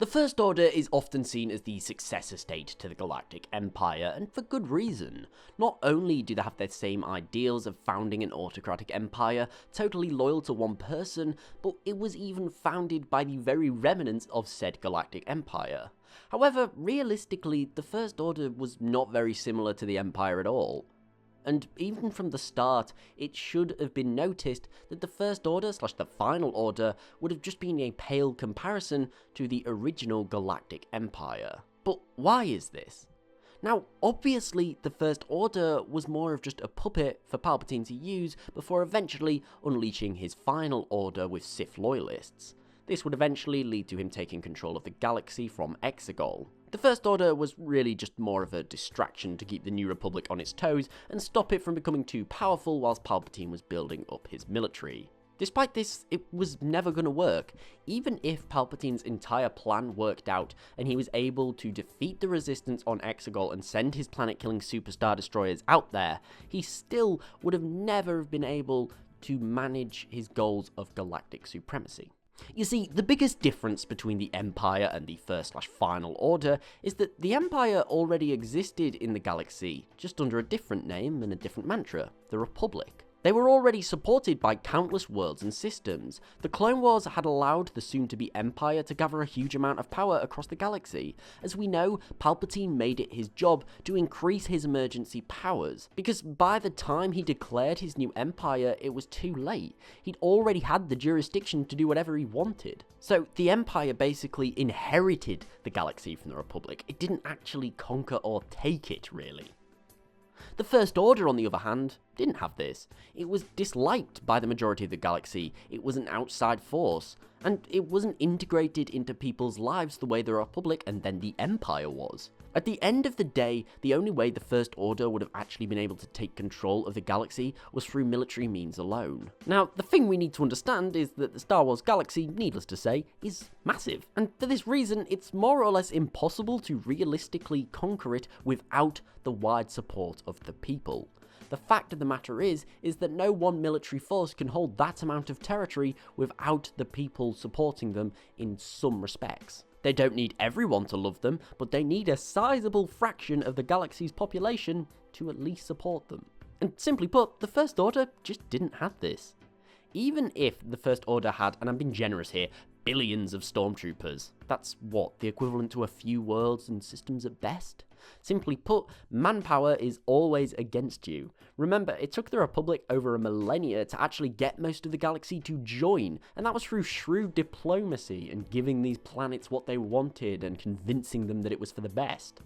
The First Order is often seen as the successor state to the Galactic Empire, and for good reason. Not only do they have the same ideals of founding an autocratic empire, totally loyal to one person, but it was even founded by the very remnants of said Galactic Empire. However, realistically, the First Order was not very similar to the Empire at all. And even from the start, it should have been noticed that the First Order / the Final Order would have just been a pale comparison to the original Galactic Empire. But why is this? Now, obviously, the First Order was more of just a puppet for Palpatine to use before eventually unleashing his Final Order with Sith loyalists. This would eventually lead to him taking control of the galaxy from Exegol. The First Order was really just more of a distraction to keep the New Republic on its toes and stop it from becoming too powerful whilst Palpatine was building up his military. Despite this, it was never going to work. Even if Palpatine's entire plan worked out and he was able to defeat the Resistance on Exegol and send his planet-killing Super Star Destroyers out there, he still would have never been able to manage his goals of galactic supremacy. You see, the biggest difference between the Empire and the First / Final Order is that the Empire already existed in the galaxy, just under a different name and a different mantra, the Republic. They were already supported by countless worlds and systems. The Clone Wars had allowed the soon-to-be Empire to gather a huge amount of power across the galaxy. As we know, Palpatine made it his job to increase his emergency powers, because by the time he declared his new Empire, it was too late. He'd already had the jurisdiction to do whatever he wanted. So the Empire basically inherited the galaxy from the Republic. It didn't actually conquer or take it, really. The First Order, on the other hand, didn't have this. It was disliked by the majority of the galaxy, it was an outside force, and it wasn't integrated into people's lives the way the Republic and then the Empire was. At the end of the day, the only way the First Order would have actually been able to take control of the galaxy was through military means alone. Now, the thing we need to understand is that the Star Wars galaxy, needless to say, is massive, and for this reason, it's more or less impossible to realistically conquer it without the wide support of the people. The fact of the matter is that no one military force can hold that amount of territory without the people supporting them in some respects. They don't need everyone to love them, but they need a sizable fraction of the galaxy's population to at least support them. And simply put, the First Order just didn't have this. Even if the First Order had, and I'm being generous here, billions of stormtroopers, that's what, the equivalent to a few worlds and systems at best? Simply put, manpower is always against you. Remember, it took the Republic over a millennia to actually get most of the galaxy to join, and that was through shrewd diplomacy and giving these planets what they wanted and convincing them that it was for the best.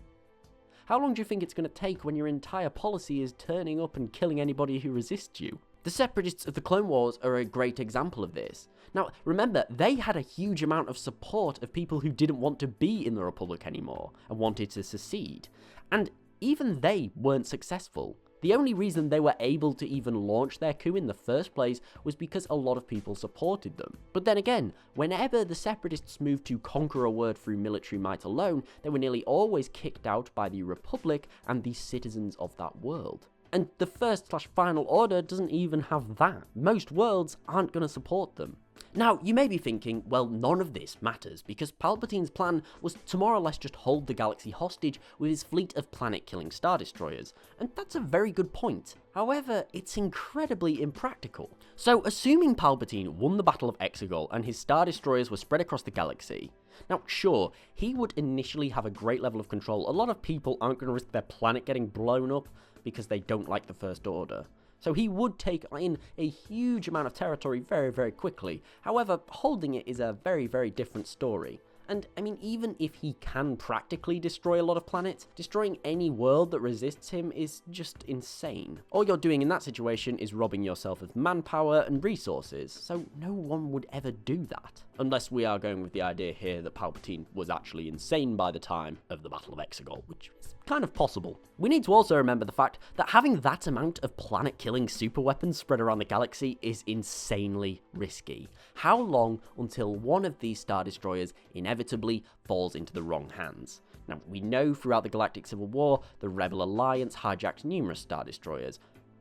How long do you think it's going to take when your entire policy is turning up and killing anybody who resists you? The Separatists of the Clone Wars are a great example of this. Now, remember, they had a huge amount of support of people who didn't want to be in the Republic anymore and wanted to secede. And even they weren't successful. The only reason they were able to even launch their coup in the first place was because a lot of people supported them. But then again, whenever the Separatists moved to conquer a world through military might alone, they were nearly always kicked out by the Republic and the citizens of that world. And the First / Final Order doesn't even have that. Most worlds aren't going to support them. Now, you may be thinking, well, none of this matters, because Palpatine's plan was to more or less just hold the galaxy hostage with his fleet of planet-killing Star Destroyers, and that's a very good point. However, it's incredibly impractical. So, assuming Palpatine won the Battle of Exegol and his Star Destroyers were spread across the galaxy, now, sure, he would initially have a great level of control. A lot of people aren't going to risk their planet getting blown up because they don't like the First Order. So he would take in a huge amount of territory very, very quickly. However, holding it is a very, very different story. And, I mean, even if he can practically destroy a lot of planets, destroying any world that resists him is just insane. All you're doing in that situation is robbing yourself of manpower and resources, so no one would ever do that. Unless we are going with the idea here that Palpatine was actually insane by the time of the Battle of Exegol, which is kind of possible. We need to also remember the fact that having that amount of planet-killing superweapons spread around the galaxy is insanely risky. How long until one of these Star Destroyers inevitably falls into the wrong hands? Now, we know throughout the Galactic Civil War, the Rebel Alliance hijacked numerous Star Destroyers,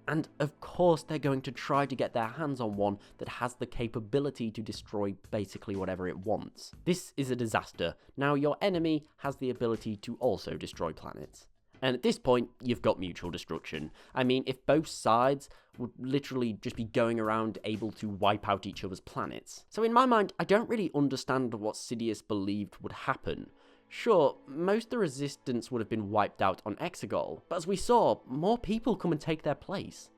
And of course they're going to try to get their hands on one that has the capability to destroy basically whatever it wants. This is a disaster. Now your enemy has the ability to also destroy planets. And at this point, you've got mutual destruction. I mean, if both sides would literally just be going around able to wipe out each other's planets. So in my mind, I don't really understand what Sidious believed would happen. Sure, most of the resistance would have been wiped out on Exegol, but as we saw, more people come and take their place.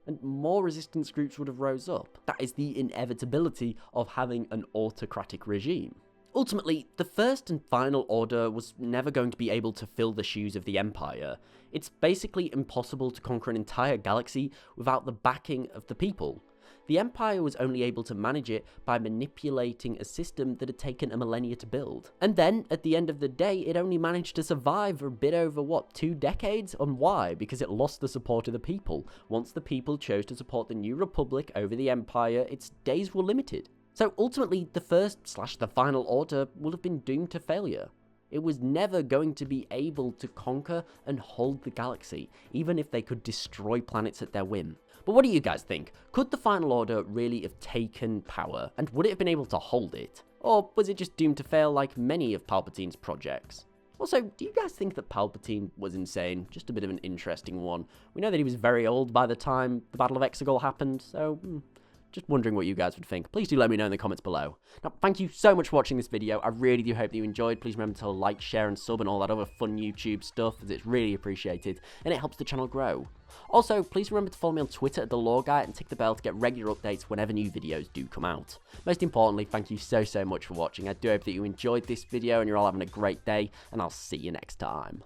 And more resistance groups would have rose up. That is the inevitability of having an autocratic regime. Ultimately, the First and Final Order was never going to be able to fill the shoes of the Empire. It's basically impossible to conquer an entire galaxy without the backing of the people. The Empire was only able to manage it by manipulating a system that had taken a millennia to build. And then, at the end of the day, it only managed to survive for a bit over, 2 decades? And why? Because it lost the support of the people. Once the people chose to support the New Republic over the Empire, its days were limited. So ultimately, the First/the Final Order will have been doomed to failure. It was never going to be able to conquer and hold the galaxy, even if they could destroy planets at their whim. But what do you guys think? Could the Final Order really have taken power, and would it have been able to hold it? Or was it just doomed to fail like many of Palpatine's projects? Also, do you guys think that Palpatine was insane? Just a bit of an interesting one. We know that he was very old by the time the Battle of Exegol happened, so just wondering what you guys would think. Please do let me know in the comments below. Now, thank you so much for watching this video. I really do hope that you enjoyed. Please remember to like, share, and sub and all that other fun YouTube stuff, as it's really appreciated, and it helps the channel grow. Also, please remember to follow me on Twitter at TheLoreGuy and tick the bell to get regular updates whenever new videos do come out. Most importantly, thank you so much for watching. I do hope that you enjoyed this video and you're all having a great day, and I'll see you next time.